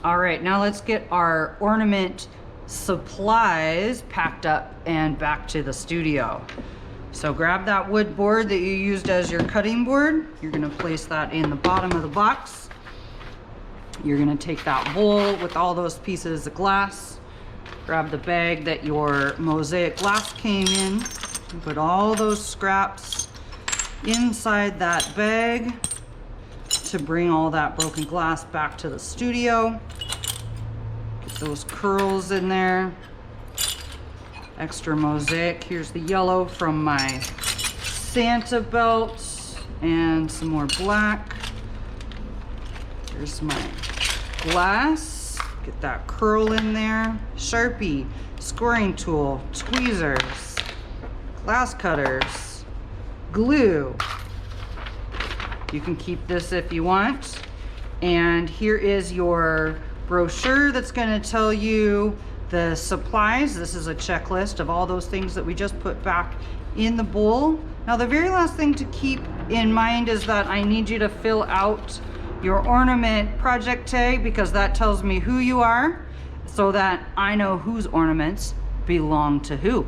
All right, now let's get our ornament supplies packed up and back to the studio. So grab that wood board that you used as your cutting board. You're gonna place that in the bottom of the box. You're gonna take that bowl with all those pieces of glass. Grab the bag that your mosaic glass came in. And put all those scraps inside that bag to bring all that broken glass back to the studio. Get those curls in there. Extra mosaic. Here's the yellow from my Santa belt and some more black. Here's my glass. Get that curl in there. Sharpie, scoring tool, tweezers, glass cutters, glue. You can keep this if you want. And here is your brochure that's going to tell you the supplies. This is a checklist of all those things that we just put back in the bowl. Now the very last thing to keep in mind is that I need you to fill out your ornament project tag, because that tells me who you are so that I know whose ornaments belong to who.